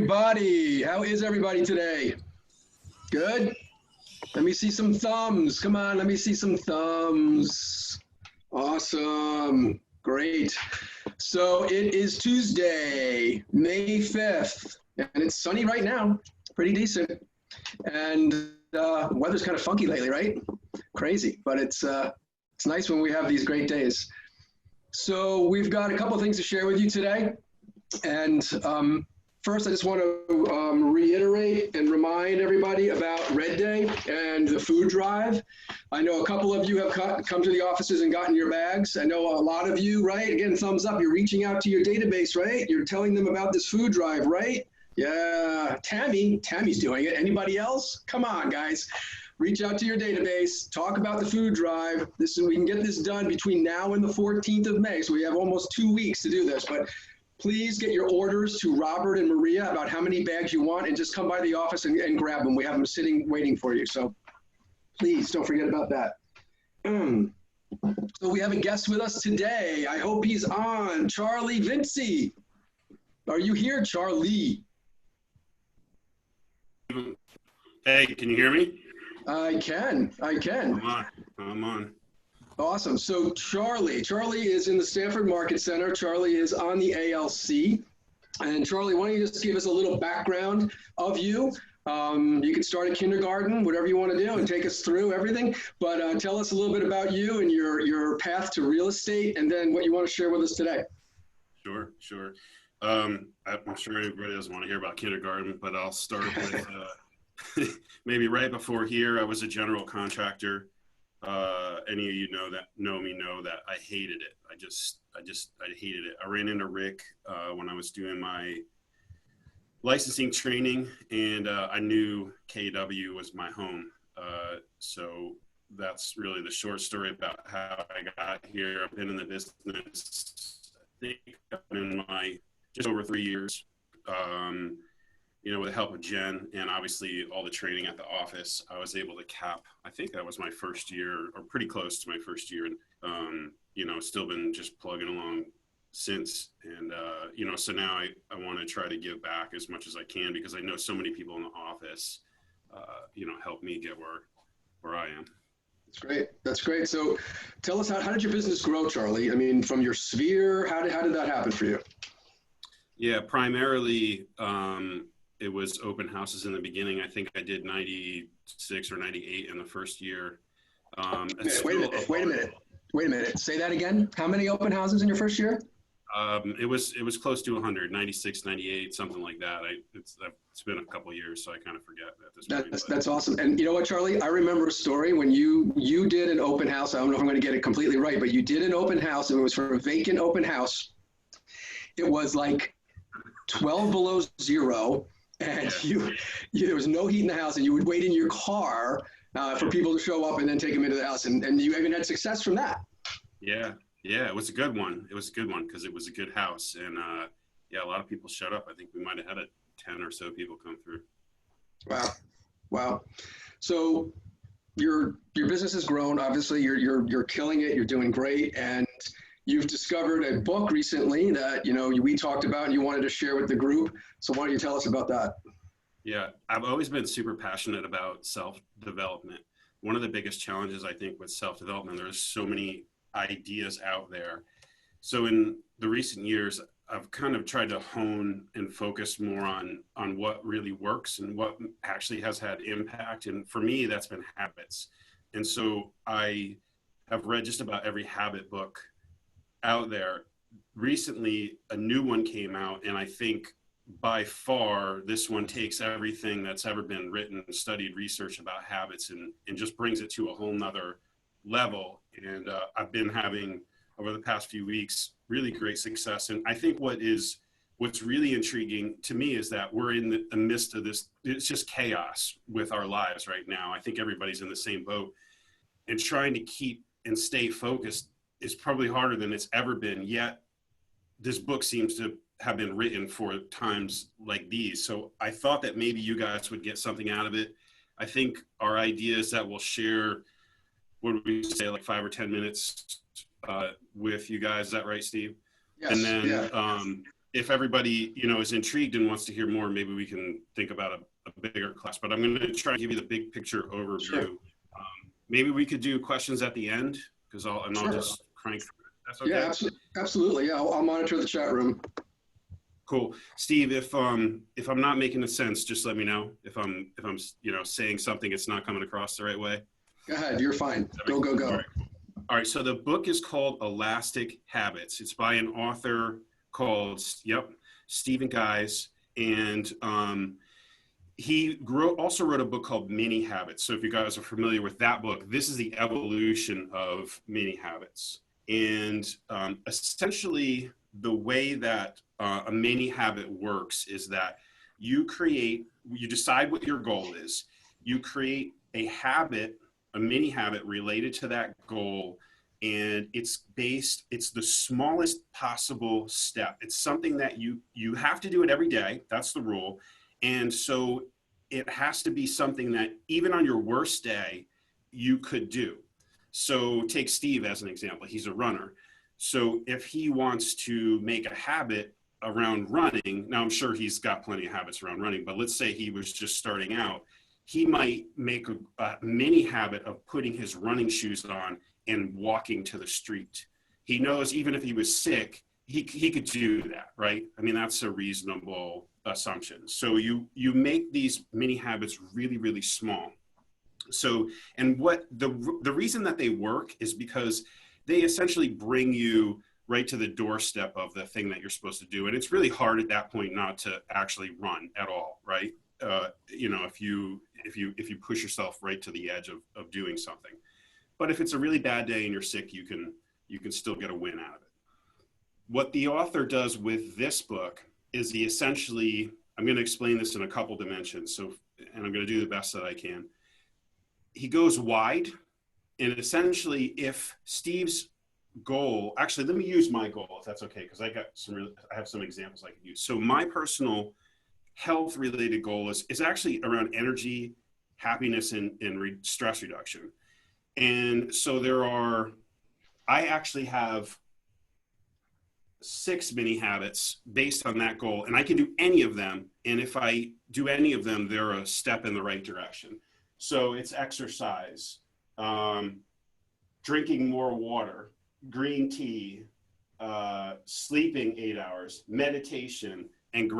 everybody. How is everybody today? Good? Let me see some thumbs. Come on, let me see some thumbs. Awesome. Great. So it is Tuesday, May 5th, and it's sunny right now. Pretty decent. And weather's kind of funky lately, right? Crazy, but it's nice when we have these great days. So we've got a couple things to share with you today. And first, I just want to reiterate and remind everybody about Red Day and the food drive. I know a couple of you have come to the offices and gotten your bags. I know a lot of you, right? Again, thumbs up. You're reaching out to your database, right? You're telling them about this food drive, right? Yeah, Tammy's doing it. Anybody else? Come on, guys. Reach out to your database, talk about the food drive. We can get this done between now and the 14th of May. So we have almost 2 weeks to do this, but please get your orders to Robert and Maria about how many bags you want and just come by the office and grab them. We have them sitting waiting for you. So please don't forget about that. So we have a guest with us today. I hope he's on. Charlie Vinci. Are you here, Charlie? Hey, can you hear me? I can. I'm on. Awesome. So Charlie is in the Stanford Market Center. Charlie is on the ALC. And Charlie, why don't you just give us a little background of you? You can start at kindergarten, whatever you want to do, and take us through everything. But tell us a little bit about you and your path to real estate, and then what you want to share with us today. Sure. I'm sure everybody doesn't want to hear about kindergarten, but I'll start with maybe right before here. I was a general contractor. Any of you know me know that I hated it. I hated it. I ran into Rick when I was doing my licensing training, and I knew KW was my home. So that's really the short story about how I got here. I've been in the business, I think I've been in my just over 3 years. With the help of Jen and obviously all the training at the office, I was able to cap, I think that was my first year or pretty close to my first year. And, still been just plugging along since. And, so now I want to try to give back as much as I can because I know so many people in the office, help me get where I am. That's great. So tell us, how did your business grow, Charlie? I mean, from your sphere, how did that happen for you? Yeah, primarily, it was open houses in the beginning. I think I did 96 or 98 in the first year. Wait a minute. Say that again. How many open houses in your first year? It was close to 100, 96, 98, something like that. It's been a couple of years, so I kind of forget at this point. That's awesome. And you know what, Charlie? I remember a story when you did an open house. I don't know if I'm going to get it completely right, but you did an open house, and it was for a vacant open house. It was like 12 below zero. And there was no heat in the house, and you would wait in your car for people to show up and then take them into the house. And you even had success from that. Yeah, it was a good one. It was a good one because it was a good house. And a lot of people showed up. I think we might have had 10 or so people come through. Wow. So your business has grown. Obviously, you're killing it. You're doing great. And you've discovered a book recently that, we talked about and you wanted to share with the group. So why don't you tell us about that? Yeah, I've always been super passionate about self-development. One of the biggest challenges, I think, with self-development, there's so many ideas out there. So in the recent years, I've kind of tried to hone and focus more on what really works and what actually has had impact. And for me, that's been habits. And so I have read just about every habit book out there. Recently, a new one came out, and I think by far this one takes everything that's ever been written, studied, research about habits and just brings it to a whole nother level. And I've been having, over the past few weeks, really great success. And I think what's really intriguing to me is that we're in the midst of this, it's just chaos with our lives right now. I think everybody's in the same boat, and trying to keep and stay focused is probably harder than it's ever been. Yet this book seems to have been written for times like these. So I thought that maybe you guys would get something out of it. I think our idea is that we'll share, what would we say, like 5 or 10 minutes with you guys. Is that right, Steve? Yes. And then, if everybody, is intrigued and wants to hear more, maybe we can think about a bigger class, but I'm going to try to give you the big picture overview. Sure. Maybe we could do questions at the end, because I'll Sure. just crank through it. That's okay? Yeah, absolutely. Yeah, I'll monitor the chat room. Cool. Steve, if I'm not making a sense, just let me know. If I'm saying something it's not coming across the right way. Go ahead, you're fine. Go. All right, so the book is called Elastic Habits. It's by an author called, Stephen Guise, and he also wrote a book called Mini Habits. So if you guys are familiar with that book, this is the evolution of mini habits. And essentially, the way that a mini habit works is that you decide what your goal is, you create a mini habit related to that goal, and it's the smallest possible step. It's something that you have to do it every day. That's the rule. And so it has to be something that even on your worst day, you could do. So take Steve as an example. He's a runner. So if he wants to make a habit around running, now I'm sure he's got plenty of habits around running, but let's say he was just starting out, he might make a mini habit of putting his running shoes on and walking to the street. He knows even if he was sick, he could do that, right? I mean, that's a reasonable assumption. So you make these mini habits really, really small. So, and what the reason that they work is because they essentially bring you right to the doorstep of the thing that you're supposed to do. And it's really hard at that point not to actually run at all, right? If you push yourself right to the edge of doing something. But if it's a really bad day and you're sick, you can still get a win out of it. What the author does with this book is he essentially, I'm going to explain this in a couple dimensions. And I'm going to do the best that I can. He goes wide, and essentially if Steve's goal, actually, let me use my goal if that's okay, because I have some examples I can use. So my personal health related goal is actually around energy, happiness, and stress reduction. And so I actually have 6 mini habits based on that goal, and I can do any of them. And if I do any of them, they're a step in the right direction. So it's exercise, drinking more water, green tea, sleeping 8 hours, meditation, and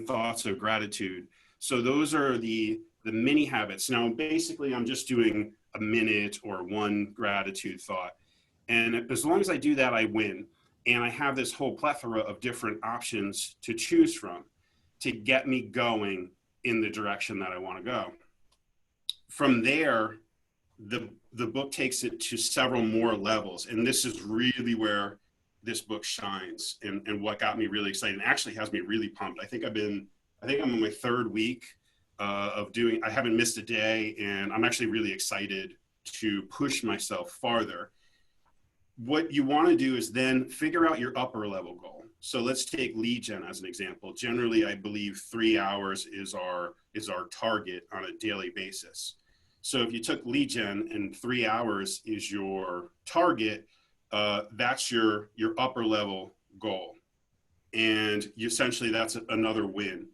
thoughts of gratitude. So those are the mini habits. Now, basically, I'm just doing a minute or one gratitude thought. And as long as I do that, I win. And I have this whole plethora of different options to choose from to get me going in the direction that I want to go. From there, the book takes it to several more levels. And this is really where this book shines and what got me really excited and actually has me really pumped. I think I'm on my 3rd week of doing, I haven't missed a day, and I'm actually really excited to push myself farther. What you want to do is then figure out your upper level goal. So let's take lead gen as an example. Generally, I believe 3 hours is our target on a daily basis. So if you took lead gen and 3 hours is your target, that's your upper level goal. And essentially that's another win.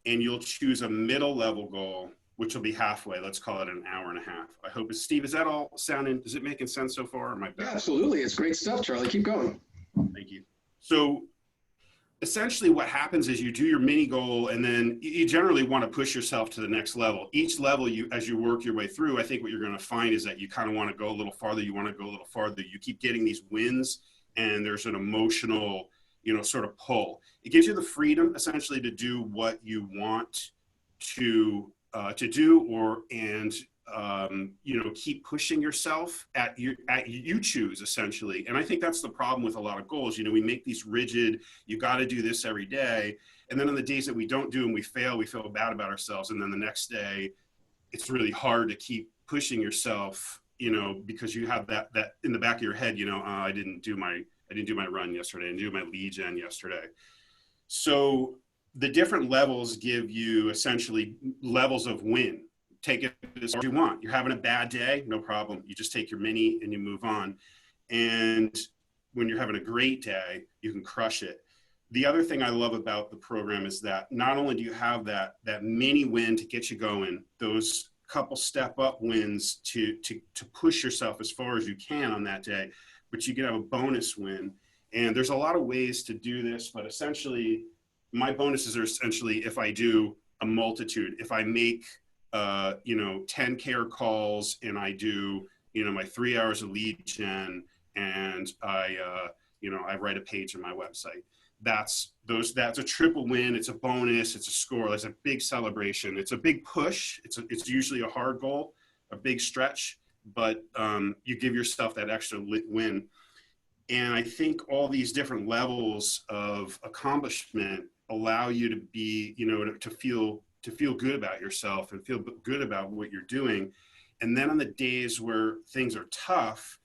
And you'll choose a middle level goal, which will be halfway. Let's call it an hour and a half. I hope Steve, is that all sounding, is it making sense so far? Or am I bad? Yeah, absolutely. It's great stuff, Charlie. Keep going. Thank you. So essentially what happens is you do your mini goal, and then you generally want to push yourself to the next level. Each level, as you work your way through, I think what you're going to find is that you kind of want to go a little farther. You want to go a little farther. You keep getting these wins, and there's an emotional, sort of pull. It gives you the freedom essentially to do what you want to do, keep pushing yourself at you choose essentially. And I think that's the problem with a lot of goals. We make these rigid, you got to do this every day. And then on the days that we don't do and we fail, we feel bad about ourselves. And then the next day, it's really hard to keep pushing yourself, because you have that in the back of your head, I didn't do my run yesterday, I didn't do my lead gen yesterday. So the different levels give you essentially levels of win. Take it as you want. You're having a bad day, no problem. You just take your mini and you move on. And when you're having a great day, you can crush it. the other thing I love about the program is that not only do you have that mini win to get you going, those couple step up wins to push yourself as far as you can on that day, but you can have a bonus win. And there's a lot of ways to do this, but essentially my bonuses are essentially if I do a multitude, if I make 10 care calls and I do, my 3 hours of lead gen and I write a page on my website. That's a triple win. It's a bonus. It's a score. It's a big celebration. It's a big push. It's usually a hard goal, a big stretch, but you give yourself that extra win. And I think all these different levels of accomplishment allow you to be, to feel good about yourself and feel good about what you're doing. And then on the days where things are tough,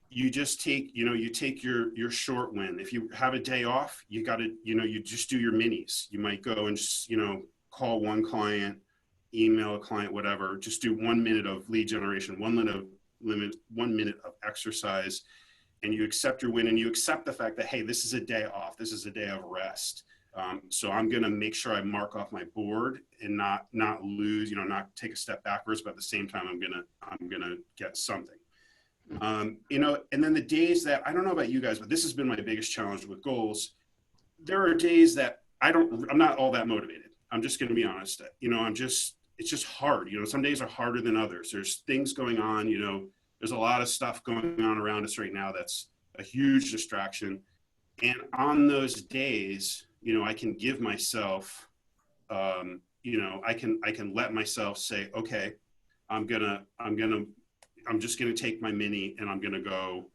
you just take, you take your short win. If you have a day off, you got to, you just do your minis. You might go and just, call one client, email a client, whatever, just do 1 minute of lead generation, 1 minute of exercise, and you accept your win and you accept the fact that, hey, this is a day off. This is a day of rest. So I'm going to make sure I mark off my board and not lose, not take a step backwards, but at the same time, I'm going to get something. And then the days that, I don't know about you guys, but this has been my biggest challenge with goals. There are days that I'm not all that motivated. I'm just going to be honest. It's just hard. Some days are harder than others. There's things going on, there's a lot of stuff going on around us right now. That's a huge distraction. And on those days, I can give myself, I can let myself say, okay, I'm just going to take my mini and I'm going to go,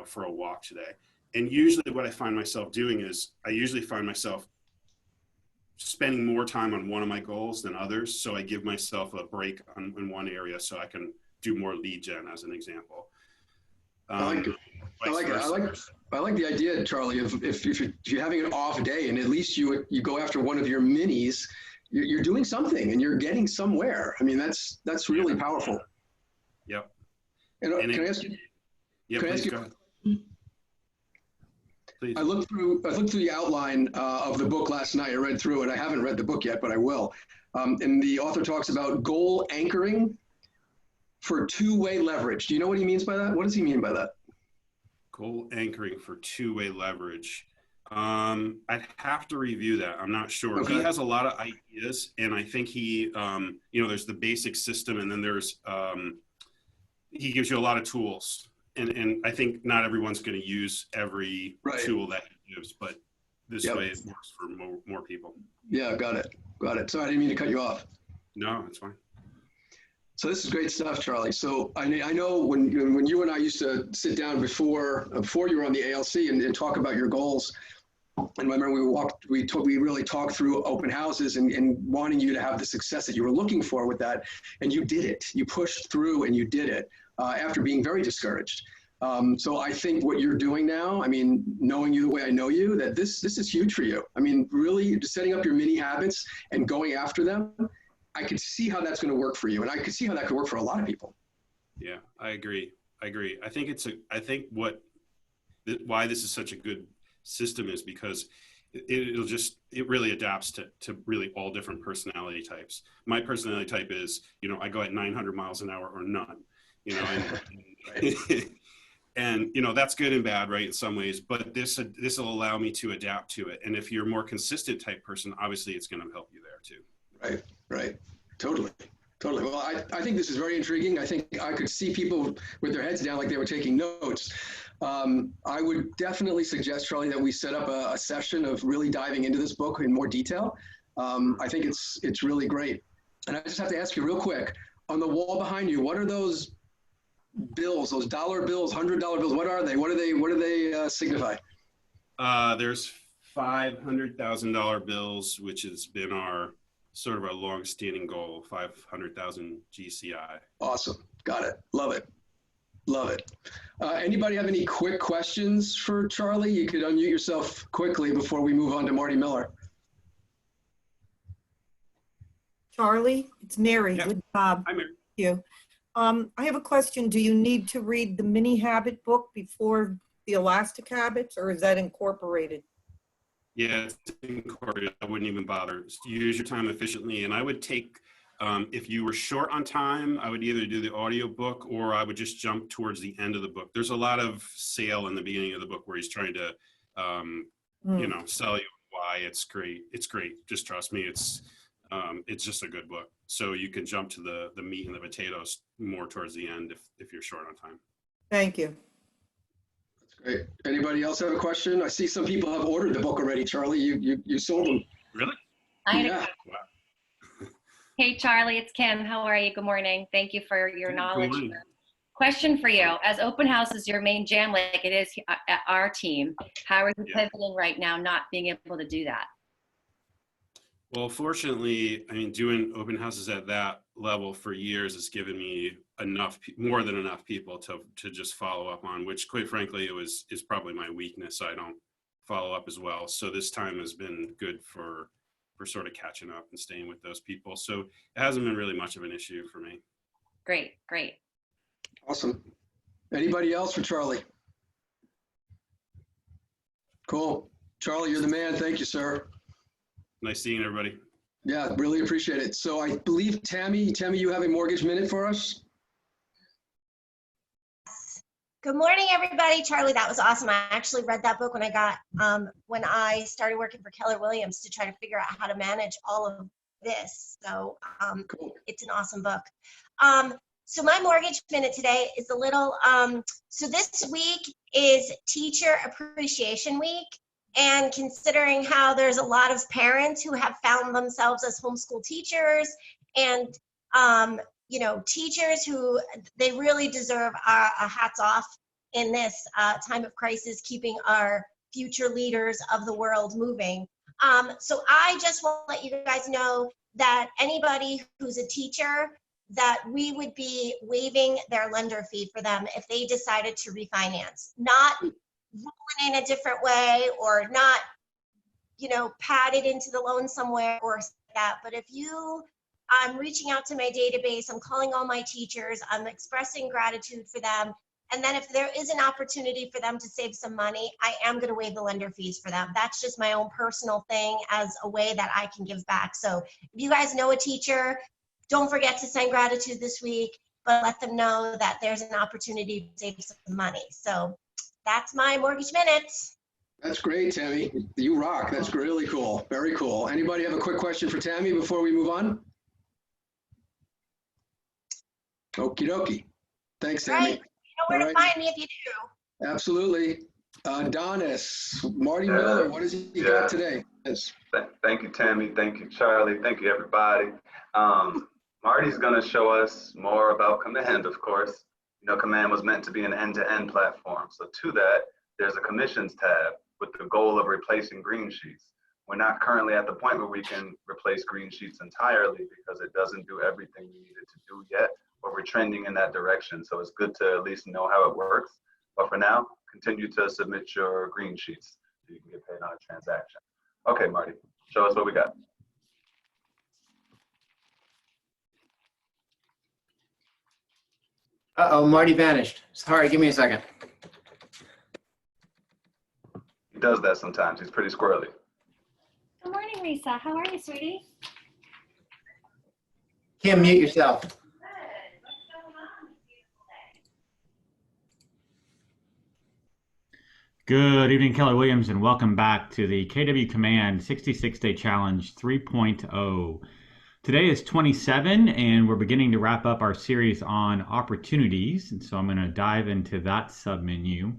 for a walk today. And usually what I find myself doing is I usually find myself spending more time on one of my goals than others. So I give myself a break in one area so I can do more lead gen as an example. I like the idea, Charlie, of if you're having an off day and at least you go after one of your minis, you're doing something and you're getting somewhere. I mean, that's really powerful. Yep. And can I ask you? Yeah, can please I ask you, go ahead. Please. I looked through the outline of the book last night. I read through it. I haven't read the book yet, but I will. And the author talks about goal anchoring for two-way leverage. Do you know what he means by that? What does he mean by that? Goal anchoring for two-way leverage. I'd have to review that. I'm not sure. Okay. He has a lot of ideas, and I think he, there's the basic system, and then there's, he gives you a lot of tools. And I think not everyone's going to use every tool that he gives, but this way it works for more people. Yeah, got it. So I didn't mean to cut you off. No, it's fine. So this is great stuff, Charlie. So I know when you and I used to sit down before you were on the ALC and talk about your goals, and remember we really talked through open houses and wanting you to have the success that you were looking for with that, and you did it. You pushed through and you did it after being very discouraged. So I think what you're doing now, I mean, knowing you the way I know you, that this is huge for you. I mean, really setting up your mini habits and going after them, I could see how that's going to work for you, and I could see how that could work for a lot of people. Yeah, I agree. I think why this is such a good system is because it really adapts to really all different personality types. My personality type is, I go at 900 miles an hour or none, and that's good and bad, right, in some ways, but this will allow me to adapt to it. And if you're a more consistent type person, obviously it's going to help you there too. Right. Totally. Well, I think this is very intriguing. I think I could see people with their heads down like they were taking notes. I would definitely suggest, Charlie, that we set up a session of really diving into this book in more detail. I think it's really great. And I just have to ask you real quick, on the wall behind you, what are those bills, those dollar bills, $100 bills? What are they? What do they signify? There's $500,000 bills, which has been our long-standing goal, 500,000 GCI. Awesome. Got it. Love it. Anybody have any quick questions for Charlie? You could unmute yourself quickly before we move on to Marty Miller. Charlie, it's Mary. Yeah. Good job. Hi, Mary. Thank you. I have a question. Do you need to read the mini habit book before the elastic habits, or is that incorporated? Yeah, it's incorporated. I wouldn't even bother. Use your time efficiently. And I would take, if you were short on time, I would either do the audio book or I would just jump towards the end of the book. There's a lot of sale in the beginning of the book where he's trying to, sell you why it's great. It's great. Just trust me. It's just a good book. So you can jump to the meat and the potatoes more towards the end if you're short on time. Thank you. Great. Anybody else have a question? I see some people have ordered the book already. Charlie, you sold them. Really? Yeah. Wow. Hey, Charlie, it's Kim. How are you? Good morning. Thank you for your Good knowledge. morning. Question for you. As open house is your main jam like it is at our team, how are you Yeah. pivoting right now, not being able to do that? Well, fortunately, I mean, doing open houses at that level for years has given me more than enough people to just follow up on, which quite frankly, is probably my weakness. I don't follow up as well. So this time has been good for sort of catching up and staying with those people. So it hasn't been really much of an issue for me. Great, great. Awesome. Anybody else for Charlie? Cool. Charlie, you're the man. Thank you, sir. Nice seeing everybody. Yeah, really appreciate it. So I believe Tammy, you have a mortgage minute for us? Good morning, everybody. Charlie, that was awesome. I actually read that book when I started working for Keller Williams to try to figure out how to manage all of this. So Cool. it's an awesome book. So my mortgage minute today is a little, so this week is Teacher Appreciation Week. And considering how there's a lot of parents who have found themselves as homeschool teachers and, teachers who they really deserve a hats off in this time of crisis, keeping our future leaders of the world moving. So I just want to let you guys know that anybody who's a teacher, that we would be waiving their lender fee for them if they decided to refinance, not rolling in a different way or not, pad it into the loan somewhere or that. But if I'm reaching out to my database, I'm calling all my teachers, I'm expressing gratitude for them. And then if there is an opportunity for them to save some money, I am going to waive the lender fees for them. That's just my own personal thing as a way that I can give back. So if you guys know a teacher, don't forget to send gratitude this week, but let them know that there's an opportunity to save some money. So that's my mortgage minute. That's great, Tammy. You rock. That's really cool. Very cool. Anybody have a quick question for Tammy before we move on? Okie dokie. Thanks, Tammy. Right. You know where to find me if you do. Absolutely. Donis, Marty Miller, what has he got today? Yes. Thank you, Tammy. Thank you, Charlie. Thank you, everybody. Marty's going to show us more about Command, of course. Command was meant to be an end-to-end platform. So to that, there's a commissions tab with the goal of replacing green sheets. We're not currently at the point where we can replace green sheets entirely because it doesn't do everything we need it to do yet, but we're trending in that direction. So it's good to at least know how it works. But for now, continue to submit your green sheets so you can get paid on a transaction. Okay, Marty, show us what we got. Uh-oh, Marty vanished. Sorry, give me a second. He does that sometimes. He's pretty squirrely. Good morning, Risa. How are you, sweetie? Kim, mute yourself. Good. What's going on this beautiful day? Good evening, Keller Williams, and welcome back to the KW Command 66-Day Challenge 3.0. Today is 27, and we're beginning to wrap up our series on opportunities, and so I'm going to dive into that submenu.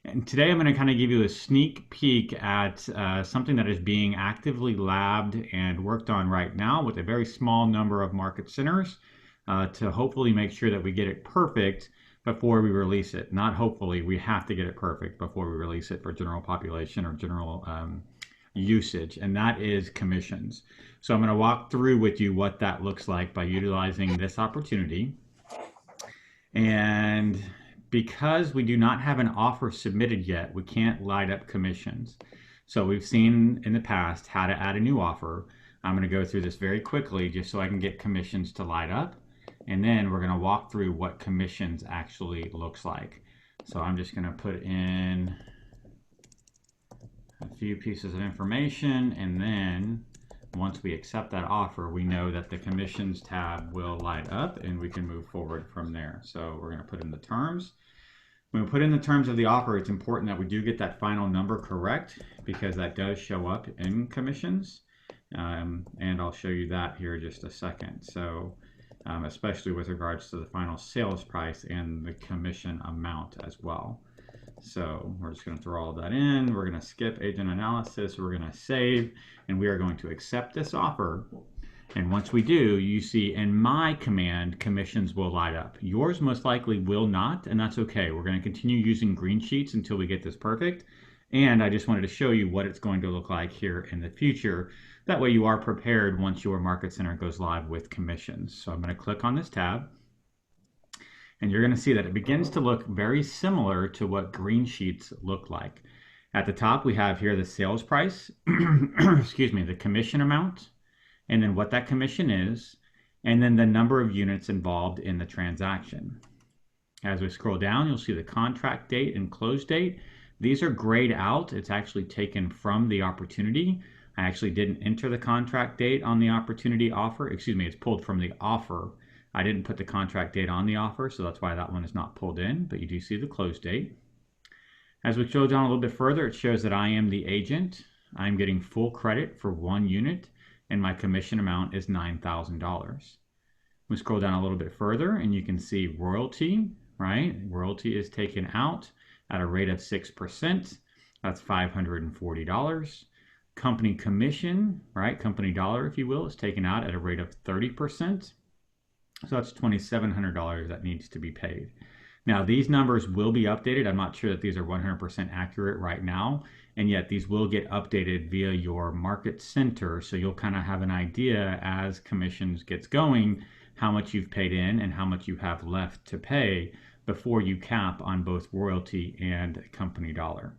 And today I'm going to kind of give you a sneak peek at something that is being actively labbed and worked on right now with a very small number of market centers to hopefully make sure that we get it perfect before we release it. Not hopefully, we have to get it perfect before we release it for general population or general usage, and that is commissions. So I'm going to walk through with you what that looks like by utilizing this opportunity. And because we do not have an offer submitted yet, we can't light up commissions. So we've seen in the past how to add a new offer. I'm going to go through this very quickly just so I can get commissions to light up. And then we're going to walk through what commissions actually looks like. So I'm just going to put in a few pieces of information, and then once we accept that offer, we know that the commissions tab will light up and we can move forward from there. So we're going to put in the terms. When we put in the terms of the offer, it's important that we do get that final number correct, because that does show up in commissions. And I'll show you that here in just a second. So especially with regards to the final sales price and the commission amount as well. So we're just going to throw all that in. We're going to skip agent analysis. We're going to save, and we are going to accept this offer. And once we do, you see in my command, commissions will light up. Yours most likely will not, and that's okay. We're going to continue using green sheets until we get this perfect. And I just wanted to show you what it's going to look like here in the future. That way you are prepared once your Market Center goes live with commissions. So I'm going to click on this tab. And you're going to see that it begins to look very similar to what green sheets look like. At the top, we have here the sales price, excuse me, the commission amount, and then what that commission is, and then the number of units involved in the transaction. As we scroll down, you'll see the contract date and close date. These are grayed out. It's actually taken from the opportunity. I actually didn't enter the contract date on the opportunity offer. Excuse me, it's pulled from the offer. I didn't put the contract date on the offer, so that's why that one is not pulled in, but you do see the close date. As we scroll down a little bit further, it shows that I am the agent. I'm getting full credit for 1 unit, and my commission amount is $9,000. We scroll down a little bit further, and you can see royalty, right? Royalty is taken out at a rate of 6%. That's $540. Company commission, right? Company dollar, if you will, is taken out at a rate of 30%. So that's $2,700 that needs to be paid. Now, these numbers will be updated. I'm not sure that these are 100% accurate right now, and yet these will get updated via your Market Center. So you'll kind of have an idea as commissions gets going, how much you've paid in and how much you have left to pay before you cap on both royalty and company dollar.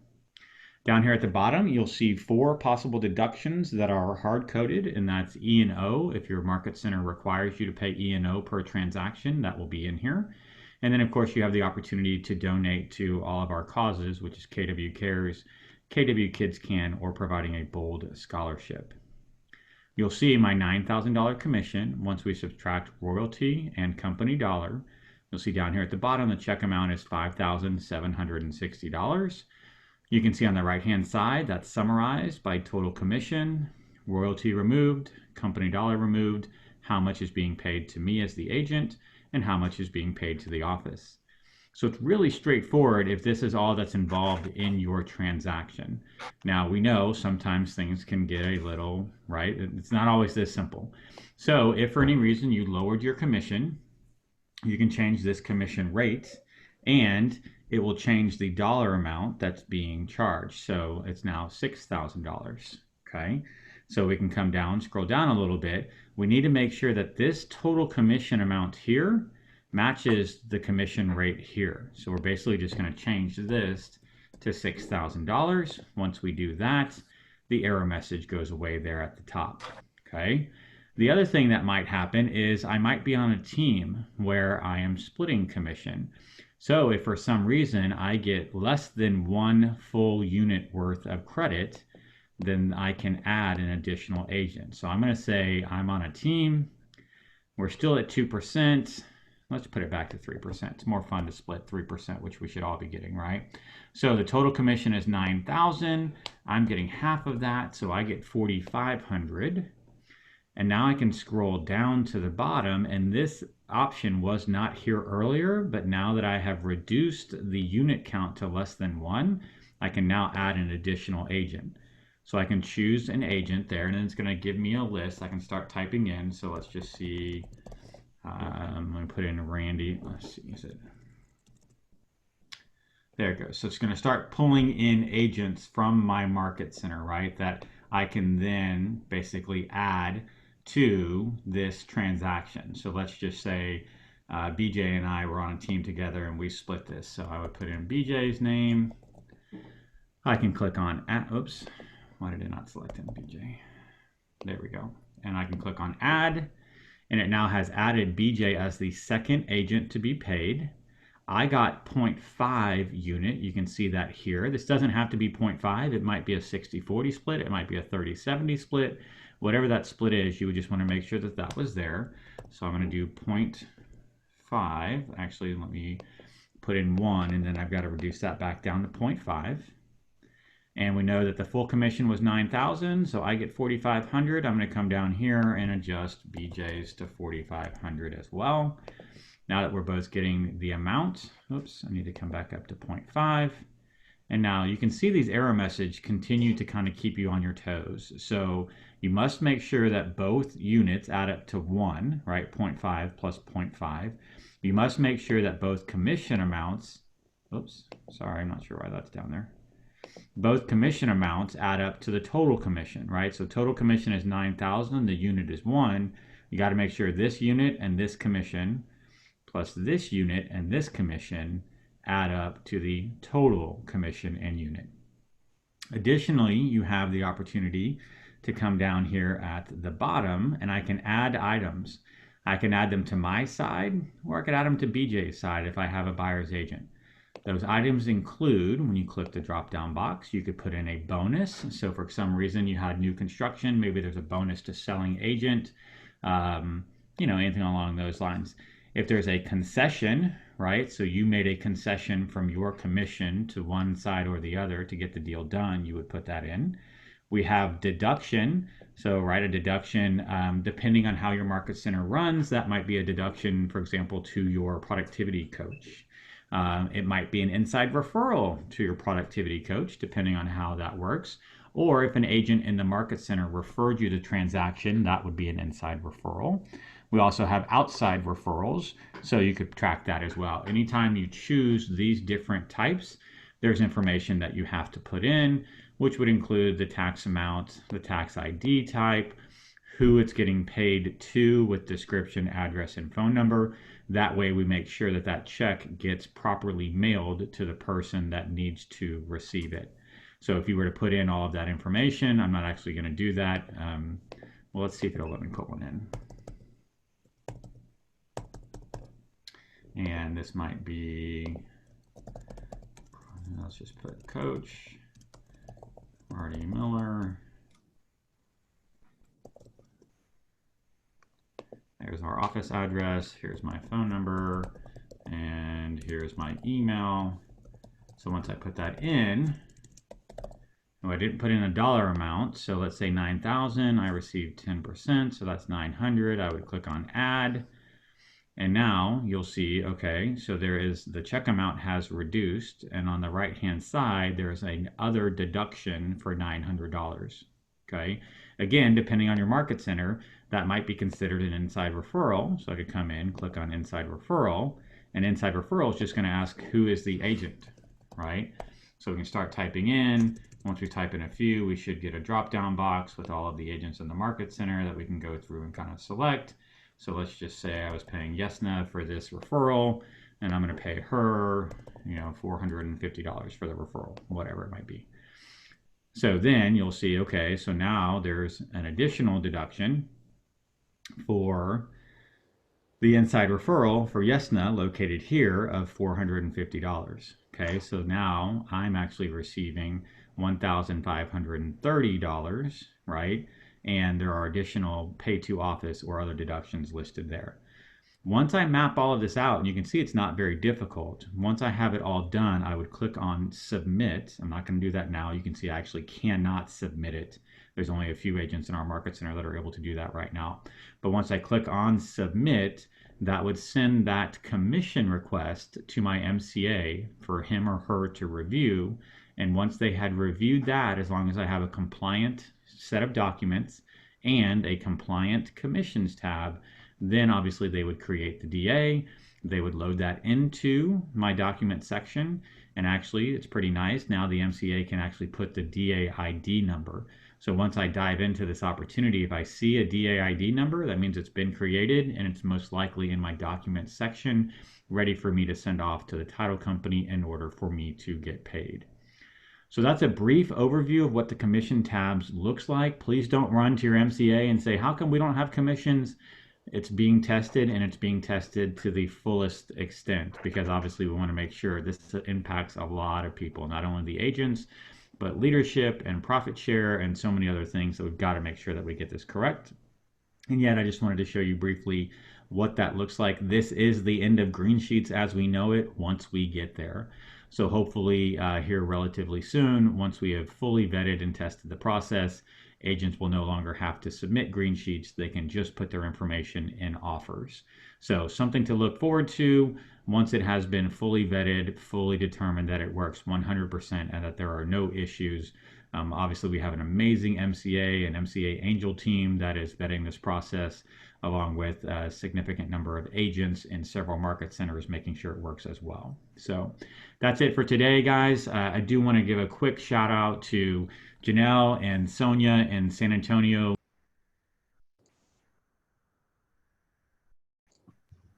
Down here at the bottom, you'll see 4 possible deductions that are hard-coded, and that's E&O. If your Market Center requires you to pay E&O per transaction, that will be in here. And then, of course, you have the opportunity to donate to all of our causes, which is KW Cares, KW Kids Can, or providing a BOLD scholarship. You'll see my $9,000 commission once we subtract royalty and company dollar. You'll see down here at the bottom, the check amount is $5,760. You can see on the right-hand side, that's summarized by total commission, royalty removed, company dollar removed, how much is being paid to me as the agent, and how much is being paid to the office. So it's really straightforward if this is all that's involved in your transaction. Now, we know sometimes things can get a little, right? It's not always this simple. So if for any reason you lowered your commission, you can change this commission rate, and it will change the dollar amount that's being charged. So it's now $6,000, okay? So we can come down, scroll down a little bit. We need to make sure that this total commission amount here matches the commission rate here. So we're basically just gonna change this to $6,000. Once we do that, the error message goes away there at the top, okay? The other thing that might happen is I might be on a team where I am splitting commission. So if for some reason I get less than 1 full unit worth of credit, then I can add an additional agent. So I'm going to say I'm on a team. We're still at 2%. Let's put it back to 3%. It's more fun to split 3%, which we should all be getting, right? So the total commission is $9,000. I'm getting half of that, so I get $4,500. And now I can scroll down to the bottom, and this option was not here earlier, but now that I have reduced the unit count to less than 1, I can now add an additional agent. So I can choose an agent there, and then it's going to give me a list. I can start typing in. So let's just see. I'm going to put in Randy. Let's see. Is it? There it goes. So it's going to start pulling in agents from my Market Center, right? That I can then basically add to this transaction. So let's just say BJ and I were on a team together and we split this. So I would put in BJ's name. I can click on add. Oops, why did it not select him? BJ. There we go. And I can click on add, and it now has added BJ as the second agent to be paid. I got 0.5 unit. You can see that here. This doesn't have to be 0.5. It might be a 60-40 split. It might be a 30-70 split. Whatever that split is, you would just want to make sure that that was there. So I'm going to do 0.5. Actually, let me put in 1, and then I've got to reduce that back down to 0.5. And we know that the full commission was 9,000, so I get 4,500. I'm going to come down here and adjust BJ's to 4,500 as well. Now that we're both getting the amount, oops, I need to come back up to 0.5. And now you can see these error messages continue to kind of keep you on your toes. So you must make sure that both units add up to 1, right? 0.5 plus 0.5. You must make sure that both commission amounts, oops, sorry, I'm not sure why that's down there. Both commission amounts add up to the total commission, right? So total commission is 9,000, the unit is 1. You got to make sure this unit and this commission plus this unit and this commission add up to the total commission and unit. Additionally, you have the opportunity to come down here at the bottom and I can add items. I can add them to my side or I could add them to BJ's side if I have a buyer's agent. Those items include, when you click the drop down box, you could put in a bonus. So for some reason you had new construction, maybe there's a bonus to selling agent, anything along those lines. If there's a concession, right? So you made a concession from your commission to one side or the other to get the deal done, you would put that in. We have deduction. So right, a deduction, depending on how your market center runs, that might be a deduction, for example, to your productivity coach. It might be an inside referral to your productivity coach, depending on how that works. Or if an agent in the market center referred you the transaction, that would be an inside referral. We also have outside referrals, so you could track that as well. Anytime you choose these different types, there's information that you have to put in, which would include the tax amount, the tax ID type, who it's getting paid to with description, address, and phone number. That way we make sure that that check gets properly mailed to the person that needs to receive it. So if you were to put in all of that information, I'm not actually going to do that. Well, let's see if it'll let me put one in. And this might be, let's just put Coach Marty Miller. There's our office address, here's my phone number, and here's my email. So once I put that in, I didn't put in a dollar amount, so let's say 9,000, I received 10%, so that's 900. I would click on add. And now you'll see, okay, so there is the check amount has reduced, and on the right-hand side, there's an other deduction for $900, okay? Again, depending on your market center, that might be considered an inside referral. So I could come in, click on inside referral, and inside referral is just gonna ask who is the agent, right? So we can start typing in. Once we type in a few, we should get a drop-down box with all of the agents in the market center that we can go through and kind of select. So let's just say I was paying Yesna for this referral, and I'm going to pay her, $450 for the referral, whatever it might be. So then you'll see, okay, so now there's an additional deduction for the inside referral for Yesna located here of $450. Okay, so now I'm actually receiving $1,530, right? And there are additional pay to office or other deductions listed there. Once I map all of this out, and you can see it's not very difficult, once I have it all done, I would click on submit. I'm not going to do that now. You can see I actually cannot submit it. There's only a few agents in our market center that are able to do that right now. But once I click on submit, that would send that commission request to my MCA for him or her to review. And once they had reviewed that, as long as I have a compliant set of documents and a compliant commissions tab, then obviously they would create the DA. They would load that into my document section. And actually, it's pretty nice. Now the MCA can actually put the DA ID number. So once I dive into this opportunity, if I see a DA ID number, that means it's been created and it's most likely in my document section, ready for me to send off to the title company in order for me to get paid. So that's a brief overview of what the commission tabs looks like. Please don't run to your MCA and say, how come we don't have commissions? It's being tested, and it's being tested to the fullest extent, because obviously we want to make sure this impacts a lot of people, not only the agents, but leadership and profit share and so many other things. So we've got to make sure that we get this correct. And yet I just wanted to show you briefly what that looks like. This is the end of Green Sheets as we know it once we get there. So hopefully here relatively soon, once we have fully vetted and tested the process, agents will no longer have to submit Green Sheets. They can just put their information in offers. So something to look forward to once it has been fully vetted, fully determined that it works 100% and that there are no issues. Obviously, we have an amazing MCA and MCA Angel team that is vetting this process, along with a significant number of agents in several market centers making sure it works as well. So that's it for today, guys. I do want to give a quick shout out to Janelle and Sonia in San Antonio.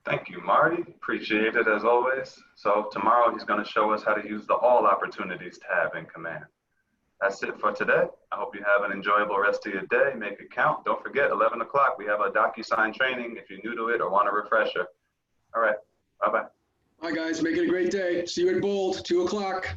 Thank you, Marty. Appreciate it as always. So tomorrow he's going to show us how to use the All Opportunities tab in Command. That's it for today. I hope you have an enjoyable rest of your day. Make it count. Don't forget, 11 o'clock, we have a DocuSign training if you're new to it or want a refresher. All right. Bye-bye. Bye, guys. Make it a great day. See you at Bold, 2 o'clock.